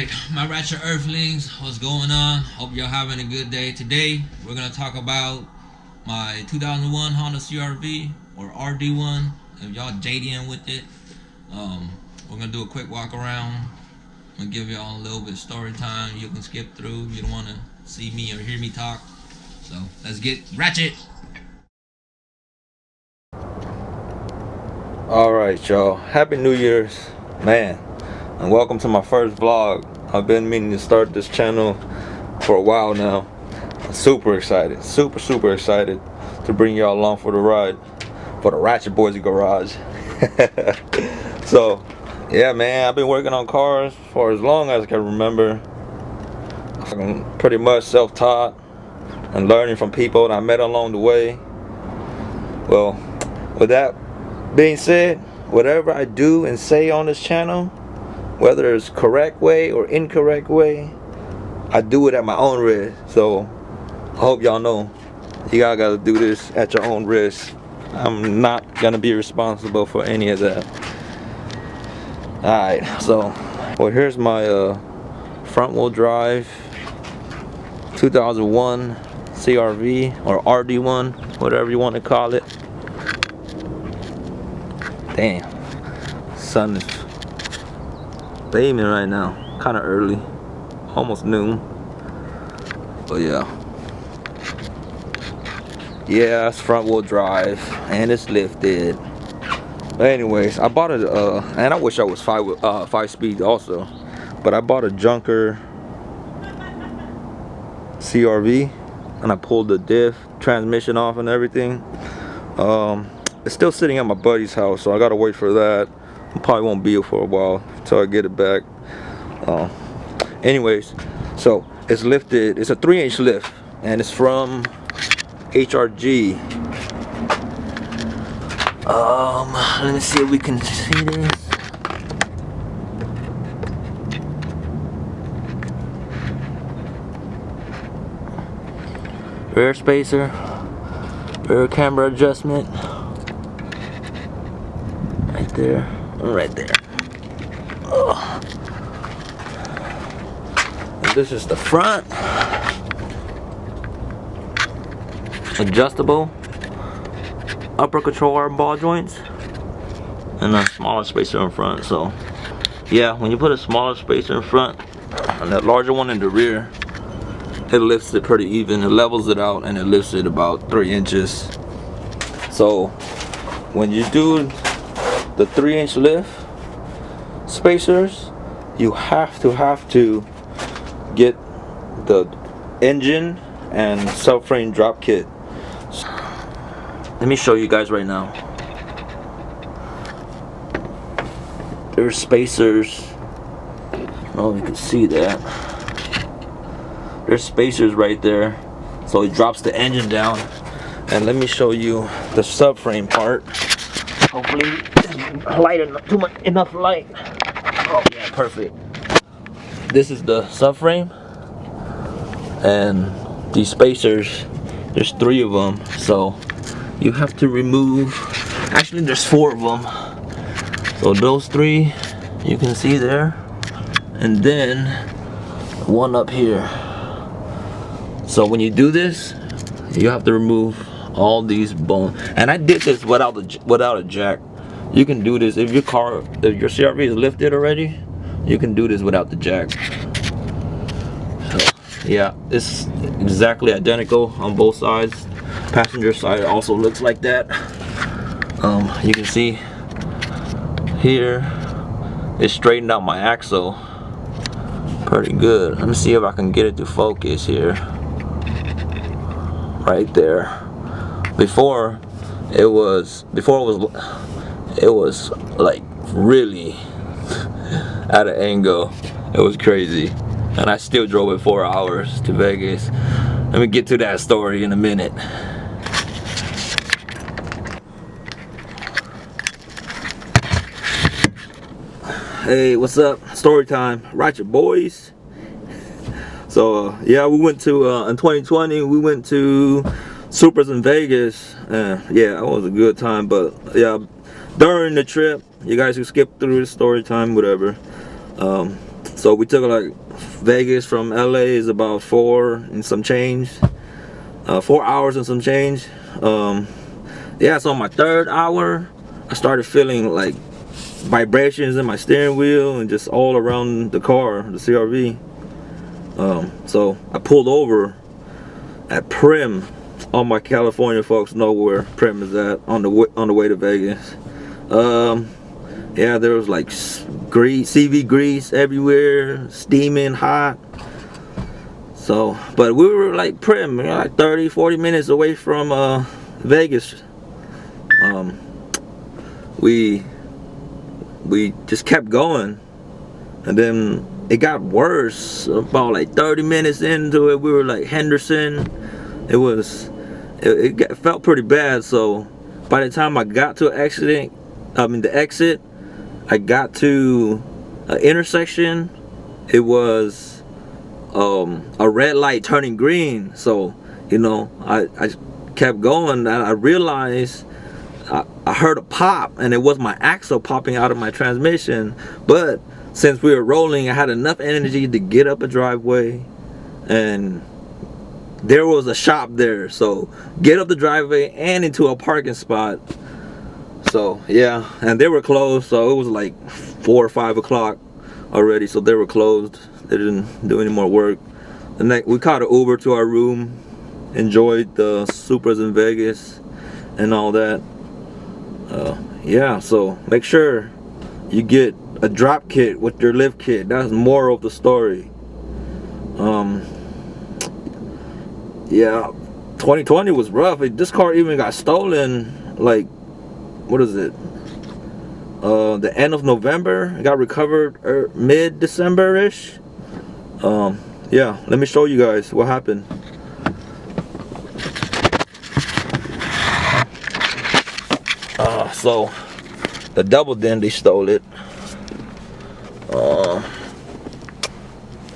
Alright, my Ratchet Earthlings, what's going on? Hope y'all having a good day. Today, we're going to talk about my 2001 Honda CR-V or RD1. If y'all JDM with it, we're going to do a quick walk around. I'm going to give y'all a little bit of story time. You can skip through if you don't want to see me or hear me talk. So, let's get ratchet. Alright, y'all. Happy New Year's, man. And welcome to my first vlog. I've been meaning to start this channel for a while now. I'm super excited, super excited to bring y'all along for the ride for the Ratchet Boys Garage. So yeah, man, I've been working on cars for as long as I can remember. I'm pretty much self-taught and learning from people that I met along the way. Well, with that being said, whatever I do and say on this channel, whether it's correct way or incorrect way, I do it at my own risk. So I hope y'all know you all gotta do this at your own risk. I'm not gonna be responsible for any of that. Alright, so well, here's my front wheel drive 2001 CR-V or RD1, whatever you want to call it. Damn, sun is beaming right now, kind of early, almost noon. But yeah, it's front wheel drive and it's lifted. But anyways, I bought it, and I wish I was 5 speed also, but I bought a junker CR-V and I pulled the diff transmission off and everything. It's still sitting at my buddy's house, so I gotta wait for that. Probably won't be here for a while until I get it back. Anyways, so it's lifted. It's a 3-inch lift, and it's from HRG. Let me see if we can see this. Rear spacer, rear camber adjustment, right there. Right there. And this is the front. Adjustable upper control arm ball joints and a smaller spacer in front. So yeah, when you put a smaller spacer in front and that larger one in the rear, it lifts it pretty even. It levels it out and it lifts it about 3 inches. So when you do the 3-inch lift spacers, you have to get the engine and subframe drop kit. So, let me show you guys right now. There's spacers. Oh, you can see that. There's spacers right there. So it drops the engine down. And let me show you the subframe part. Hopefully light enough light. Oh yeah, perfect. This is the subframe, and these spacers, there's 3 of them, so you have to remove, actually there's 4 of them. So those 3 you can see there, and then one up here. So when you do this, you have to remove all these bones, and I did this without a jack. You can do this if your CR-V is lifted already. You can do this without the jack. So yeah, it's exactly identical on both sides. Passenger side also looks like that. You can see here it straightened out my axle pretty good. Let me see if I can get it to focus here. Right there. Before it was like really at an angle. It was crazy, and I still drove it 4 hours to Vegas. Let me get to that story in a minute. Hey, what's up? Story time, Ratchet Boys. So yeah, we went to in 2020 we went to Supers in Vegas. Yeah, it was a good time. But yeah, during the trip, you guys can skip through the story time, whatever. So we took like Vegas from LA is about 4 and some change, 4 hours and some change. Yeah, so my third hour I started feeling like vibrations in my steering wheel and just all around the car, the CRV. So I pulled over at Prim. All my California folks know where Prim is at on the way to Vegas. Yeah, there was like grease, CV grease everywhere, steaming hot. So, but we were like Prim, you know, like 30-40 minutes away from Vegas. We just kept going, and then it got worse. About like 30 minutes into it, we were like Henderson. It felt pretty bad. So by the time I got to the exit, I got to an intersection. It was a red light turning green. So, you know, I kept going, and I realized I heard a pop, and it was my axle popping out of my transmission. But since we were rolling, I had enough energy to get up a driveway, and there was a shop there, so get up the driveway and into a parking spot. So yeah, and they were closed, so it was like 4 or 5 o'clock already, so they were closed. They didn't do any more work. And then we caught an Uber to our room, enjoyed the Supras in Vegas and all that. Yeah, so make sure you get a drop kit with your lift kit. That's more of the story. Yeah, 2020 was rough. This car even got stolen, like, what is it? The end of November. It got recovered mid-December-ish. Yeah, let me show you guys what happened. So the double din, they stole it.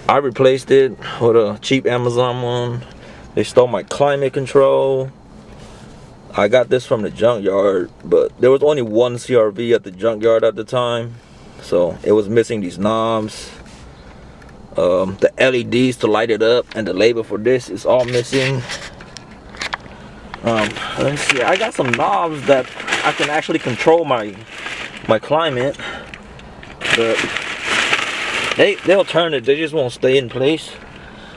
I replaced it with a cheap Amazon one. They stole my climate control. I got this from the junkyard, but there was only one CRV at the junkyard at the time, so it was missing these knobs. The LEDs to light it up and the label for this is all missing. Let's see, I got some knobs that I can actually control my climate, but they'll turn it, they just won't stay in place.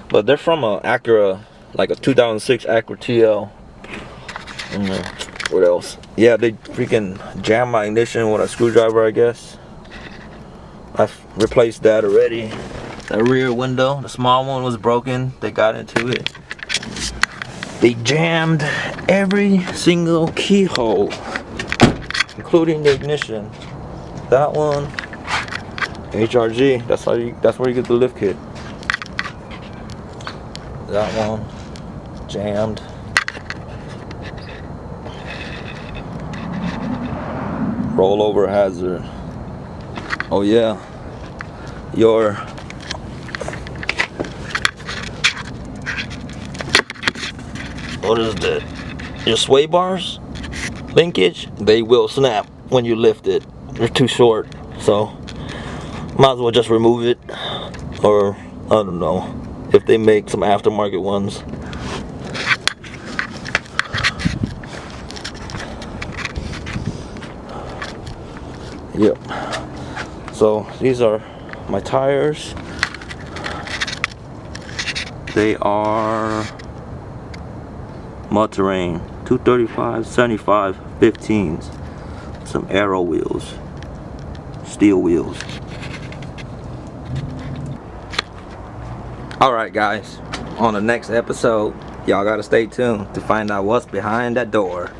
But they're from a Acura, like a 2006 Acura TL. What else? Yeah, they freaking jammed my ignition with a screwdriver, I guess. I've replaced that already. The rear window, the small one, was broken. They got into it. They jammed every single keyhole, including the ignition. That one, HRG. That's where you get the lift kit. That one, jammed. Rollover hazard. Oh yeah, what is that? Your sway bars, linkage, they will snap when you lift it. They're too short, so might as well just remove it, or I don't know if they make some aftermarket ones. Yep. So these are my tires. They are mud terrain 235 75 15s. Some Aero wheels, steel wheels. Alright guys, on the next episode, y'all gotta stay tuned to find out what's behind that door.